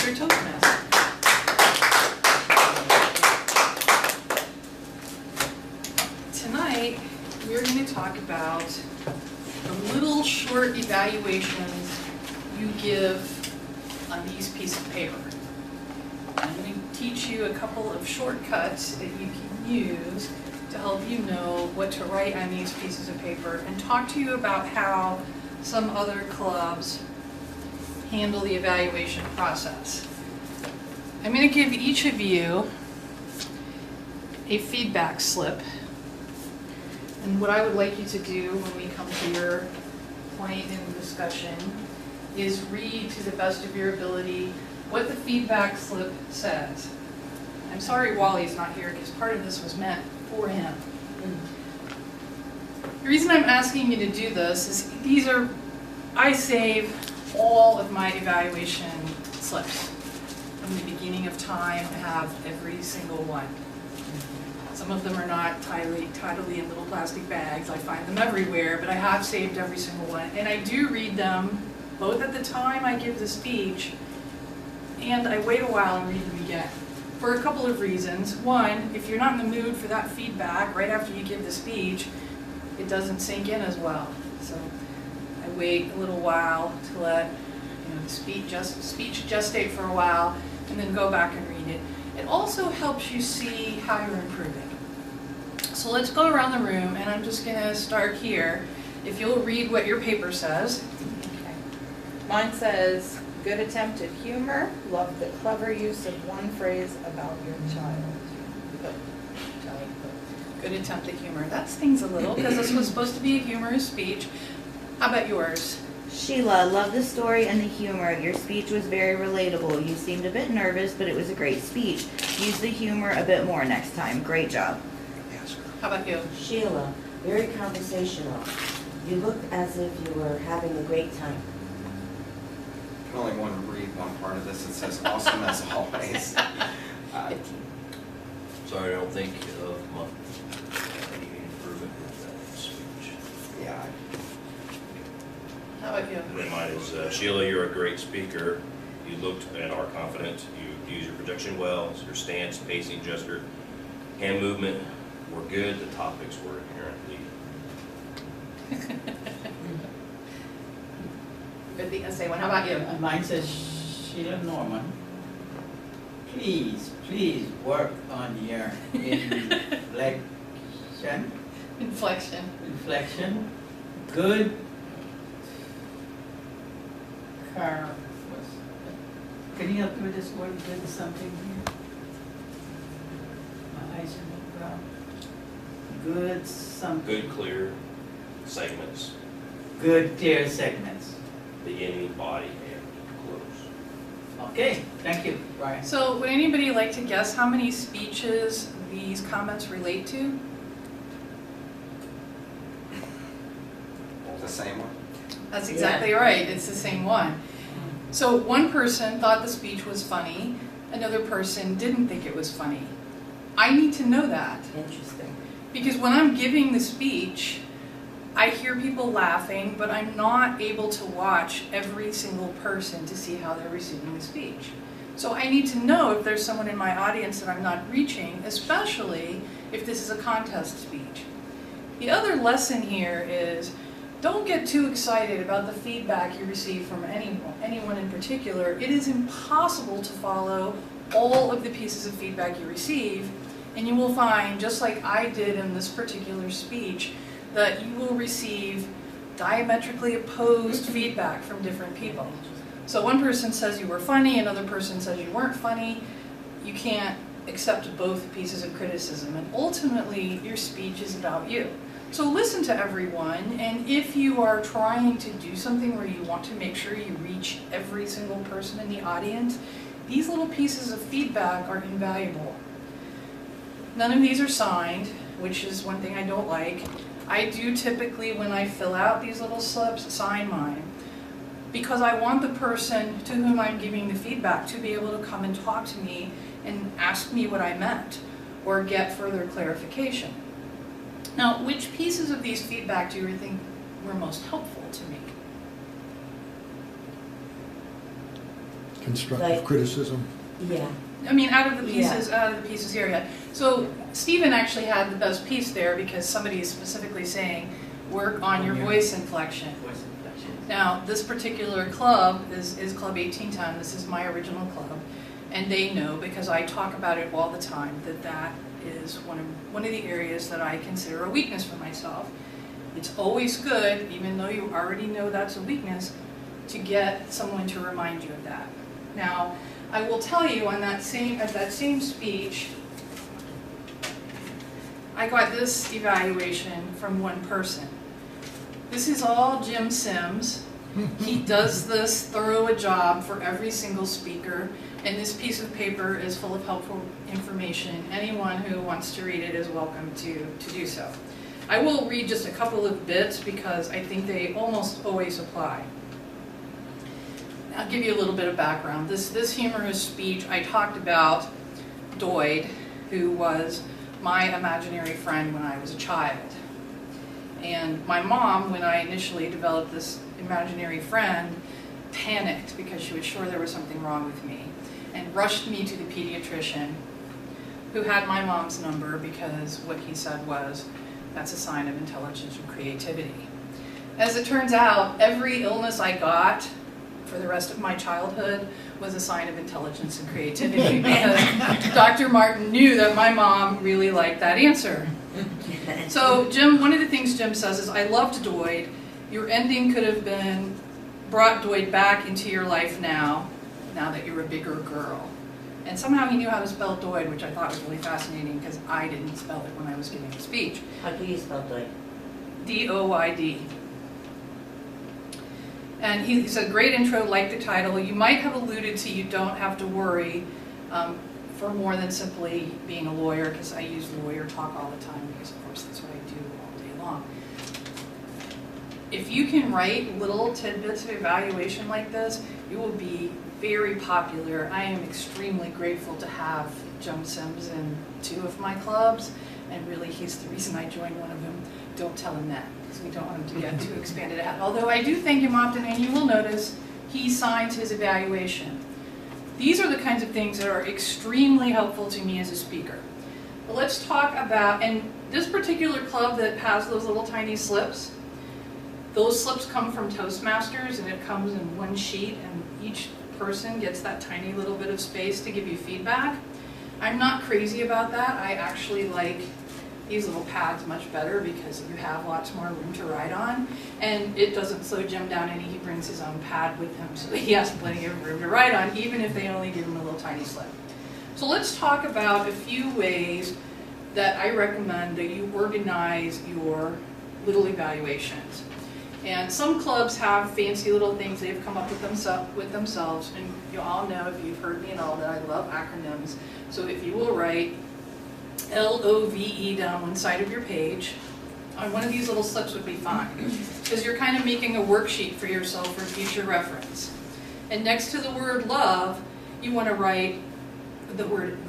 your Toastmaster. Tonight, we're going to talk about the little short evaluations you give on these pieces of paper. I'm going to teach you a couple of shortcuts that you can use to help you know what to write on these pieces of paper, and talk to you about how some other clubs handle the evaluation process. I'm going to give each of you a feedback slip, and what I would like you to do when we come to your point in the discussion is read to the best of your ability what the feedback slip says. I'm sorry Wally's not here because part of this was meant for him. The reason I'm asking you to do this is I save all of my evaluation slips. From the beginning of time, I have every single one. Some of them are not tidily in little plastic bags. I find them everywhere, but I have saved every single one. And I do read them both at the time I give the speech, and I wait a while and read them again. For a couple of reasons. One, if you're not in the mood for that feedback right after you give the speech, it doesn't sink in as well. So I wait a little while to let the speech gestate for a while, and then go back and read it. It also helps you see how you're improving. So let's go around the room, and I'm just going to start here. If you'll read what your paper says. Okay. Mine says, good attempt at humor, love the clever use of one phrase about your child. Good attempt at humor. That stings a little because this was supposed to be a humorous speech. How about yours? Sheila, love the story and the humor. Your speech was very relatable. You seemed a bit nervous, but it was a great speech. Use the humor a bit more next time. Great job. How about you? Sheila, very conversational. You looked as if you were having a great time. I can only want to read one part of this. It says, awesome as always. Sorry, I don't think of any improvement with that speech. Yeah. How about you? And mine is, Sheila, you're a great speaker. You looked and are confident. You use your projection well. Your stance, pacing, gesture, hand movement were good. The topics were inherently. Good thing to say one. How about you? Mine says, Sheila Norman, please work on your inflection. Good. Can you help me with this word? Good something here. My eyes are not brown. Good something. Good, clear segments, Good clear segments. beginning, body, and close. Okay, thank you, Brian. So would anybody like to guess how many speeches these comments relate to? The same one? That's exactly right. It's the same one. So one person thought the speech was funny. Another person didn't think it was funny. I need to know that. Interesting. Because when I'm giving the speech, I hear people laughing, but I'm not able to watch every single person to see how they're receiving the speech. So I need to know if there's someone in my audience that I'm not reaching, especially if this is a contest speech. The other lesson here is don't get too excited about the feedback you receive from anyone in particular. It is impossible to follow all of the pieces of feedback you receive, and you will find, just like I did in this particular speech, that you will receive diametrically opposed feedback from different people. So one person says you were funny, another person says you weren't funny. You can't accept both pieces of criticism, and ultimately your speech is about you. So listen to everyone, and if you are trying to do something where you want to make sure you reach every single person in the audience, these little pieces of feedback are invaluable. None of these are signed, which is one thing I don't like. I do typically, when I fill out these little slips, sign mine, because I want the person to whom I'm giving the feedback to be able to come and talk to me and ask me what I meant, or get further clarification. Now, which pieces of these feedback do you think were most helpful to me? constructive Like- criticism. Yeah. I mean, out of the pieces here, yeah. So Stephen actually had the best piece there because somebody is specifically saying, work on your voice inflection. Now, this particular club is Club 1810. This is my original club. And they know, because I talk about it all the time, that is one of the areas that I consider a weakness for myself. It's always good, even though you already know that's a weakness, to get someone to remind you of that. Now, I will tell you at that same speech, I got this evaluation from one person. This is all Jim Sims. He does this thorough a job for every single speaker, and this piece of paper is full of helpful information. Anyone who wants to read it is welcome to do so. I will read just a couple of bits because I think they almost always apply. I'll give you a little bit of background. This humorous speech, I talked about Doyd, who was my imaginary friend when I was a child. And my mom, when I initially developed this imaginary friend, panicked because she was sure there was something wrong with me and rushed me to the pediatrician, who had my mom's number because what he said was, that's a sign of intelligence and creativity. As it turns out, every illness I got for the rest of my childhood was a sign of intelligence and creativity because Dr. Martin knew that my mom really liked that answer. So Jim, one of the things Jim says is, I loved Doyd. Your ending could have been brought Doyd back into your life now that you're a bigger girl. And somehow he knew how to spell Doyd, which I thought was really fascinating because I didn't spell it when I was giving the speech. How do you spell Doyd? D-O-Y-D. And he said, great intro, like the title. You might have alluded to you don't have to worry for more than simply being a lawyer, because I use lawyer talk all the time because, of course, that's what I do all day long. If you can write little tidbits of evaluation like this, you will be very popular. I am extremely grateful to have Jim Sims in 2 of my clubs, and really he's the reason I joined one of them. Don't tell him that, because we don't want him to get too expanded out. Although I do thank him often, and you will notice he signs his evaluation. These are the kinds of things that are extremely helpful to me as a speaker. But let's talk about, and this particular club that has those little tiny slips, those slips come from Toastmasters, and it comes in one sheet, and each person gets that tiny little bit of space to give you feedback. I'm not crazy about that. I actually like these little pads much better because you have lots more room to write on, and it doesn't slow Jim down any. He brings his own pad with him, so he has plenty of room to write on, even if they only give him a little tiny slip. So let's talk about a few ways that I recommend that you organize your little evaluations. And some clubs have fancy little things they've come up with themselves, and you all know, if you've heard me at all, that I love acronyms. So if you will write LOVE down one side of your page, on one of these little slips would be fine, because you're kind of making a worksheet for yourself for future reference. And next to the word love, you want to write the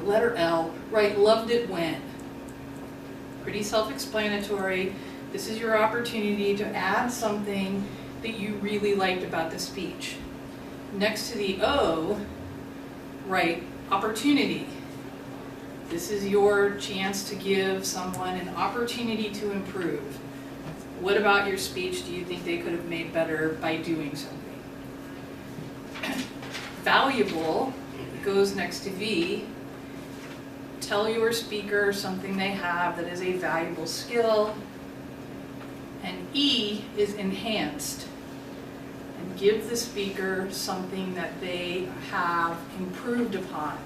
letter L, write loved it when. Pretty self-explanatory. This is your opportunity to add something that you really liked about the speech. Next to the O, write opportunity. This is your chance to give someone an opportunity to improve. What about your speech do you think they could have made better by doing something? Valuable goes next to V. Tell your speaker something they have that is a valuable skill. And E is enhanced. And give the speaker something that they have improved upon.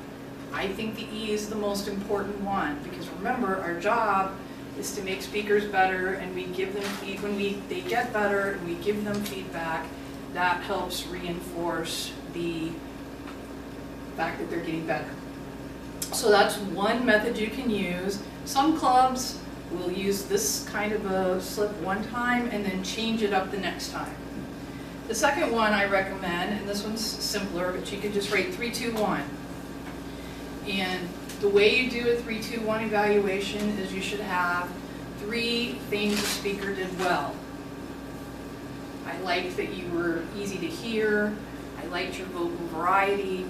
I think the E is the most important one, because remember, our job is to make speakers better, and we give them when they get better and we give them feedback, that helps reinforce the fact that they're getting better. So that's one method you can use. Some clubs will use this kind of a slip one time and then change it up the next time. The second one I recommend, and this one's simpler, but you could just write 3, 2, 1. And the way you do a 3, 2, 1 evaluation is you should have 3 things the speaker did well. I liked that you were easy to hear. I I liked your vocal variety.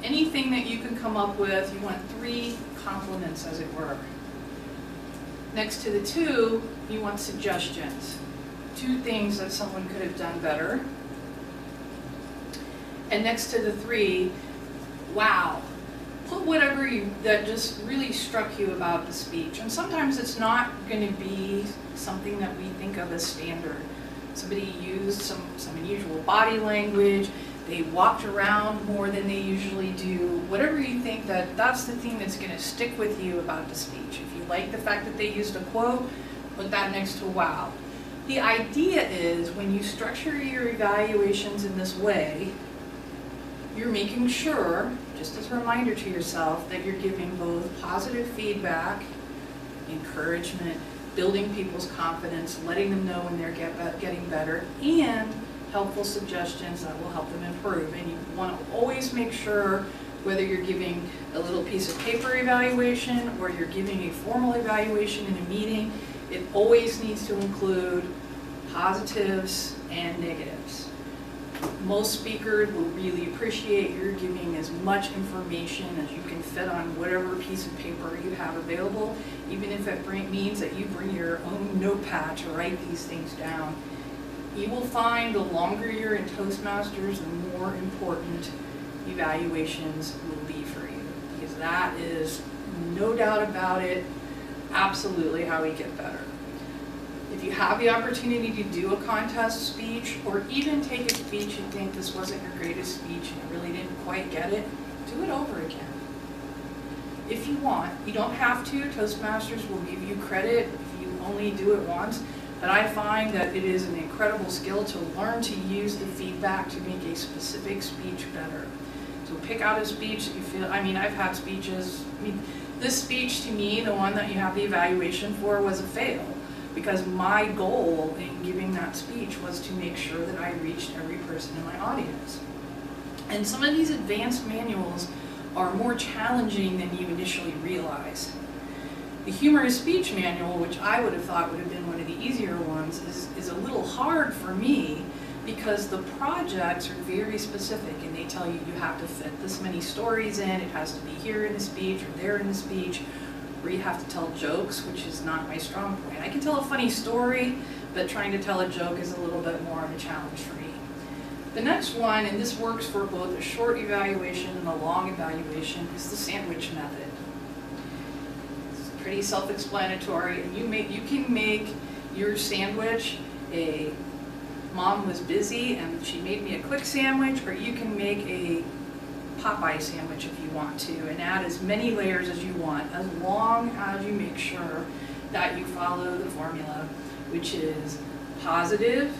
Anything that you can come up with, you want 3 compliments, as it were. Next to the 2, you want suggestions. 2 things that someone could have done better. And next to the 3, wow. Put whatever that just really struck you about the speech. And sometimes it's not going to be something that we think of as standard. Somebody used some unusual body language. They walked around more than they usually do. Whatever you think that's the thing that's going to stick with you about the speech. If you like the fact that they used a quote, put that next to wow. The idea is when you structure your evaluations in this way, you're making sure, just as a reminder to yourself, that you're giving both positive feedback, encouragement, building people's confidence, letting them know when they're getting better, and helpful suggestions that will help them improve. And you want to always make sure, whether you're giving a little piece of paper evaluation or you're giving a formal evaluation in a meeting, it always needs to include positives and negatives. Most speakers will really appreciate your giving as much information as you can fit on whatever piece of paper you have available, even if it means that you bring your own notepad to write these things down. You will find the longer you're in Toastmasters, the more important evaluations will be for you, because that is, no doubt about it, absolutely how we get better. If you have the opportunity to do a contest speech, or even take a speech and think this wasn't your greatest speech and you really didn't quite get it, do it over again. If you want. You don't have to. Toastmasters will give you credit if you only do it once. But I find that it is an incredible skill to learn to use the feedback to make a specific speech better. So pick out a speech that you feel, I've had speeches, this speech to me, the one that you have the evaluation for, was a fail. Because my goal in giving that speech was to make sure that I reached every person in my audience. And some of these advanced manuals are more challenging than you initially realize. The humorous speech manual, which I would have thought would have been one of the easier ones, is a little hard for me because the projects are very specific and they tell you you have to fit this many stories in, it has to be here in the speech or there in the speech, or you have to tell jokes, which is not my strong point. I can tell a funny story, but trying to tell a joke is a little bit more of a challenge for me. The next one, and this works for both a short evaluation and a long evaluation, is the sandwich method. It's pretty self-explanatory, and you can make your sandwich a mom was busy and she made me a quick sandwich, or you can make a Popeye sandwich if you want to, and add as many layers as you want, as long as you make sure that you follow the formula, which is positive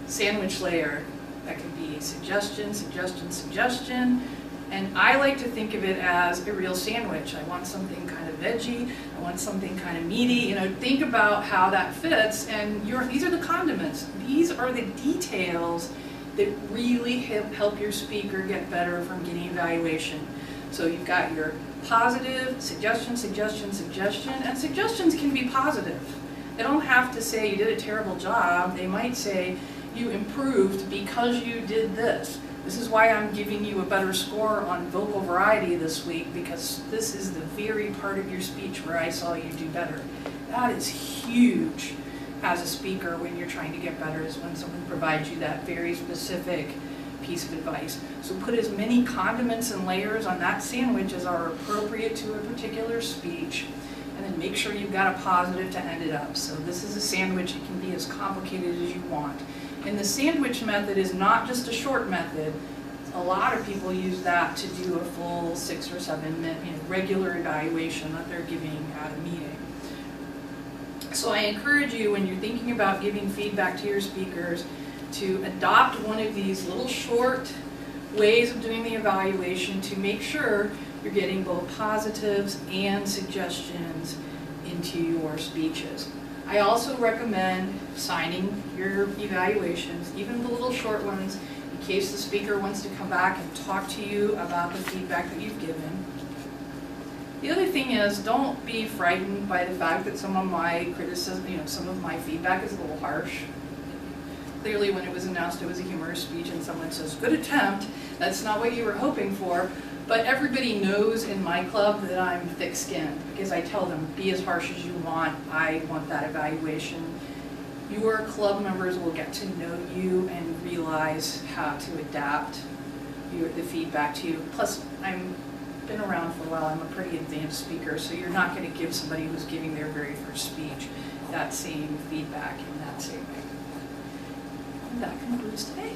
sandwich layer. That could be suggestion, suggestion, suggestion, and I like to think of it as a real sandwich. I want something kind of veggie, I want something kind of meaty, think about how that fits, and these are the condiments. These are the details that really help your speaker get better from getting evaluation. So you've got your positive, suggestion, suggestion, suggestion, and suggestions can be positive. They don't have to say you did a terrible job. They might say you improved because you did this. This is why I'm giving you a better score on vocal variety this week, because this is the very part of your speech where I saw you do better. That is huge as a speaker when you're trying to get better, is when someone provides you that very specific piece of advice. So put as many condiments and layers on that sandwich as are appropriate to a particular speech, and then make sure you've got a positive to end it up. So this is a sandwich. It can be as complicated as you want. And the sandwich method is not just a short method. A lot of people use that to do a full 6 or 7 minute regular evaluation that they're giving at a meeting. So I encourage you, when you're thinking about giving feedback to your speakers, to adopt one of these little short ways of doing the evaluation to make sure you're getting both positives and suggestions into your speeches. I also recommend signing your evaluations, even the little short ones, in case the speaker wants to come back and talk to you about the feedback that you've given. The other thing is, don't be frightened by the fact that some of my criticism, some of my feedback is a little harsh. clearly when it was announced it was a humorous speech and someone says, good attempt, that's not what you were hoping for. But everybody knows in my club that I'm thick-skinned because I tell them, be as harsh as you want. I want that evaluation. Your club members will get to know you and realize how to adapt the feedback to you. Plus, I've been around for a while. I'm a pretty advanced speaker, so you're not going to give somebody who's giving their very first speech that same feedback in that same way. And that concludes today.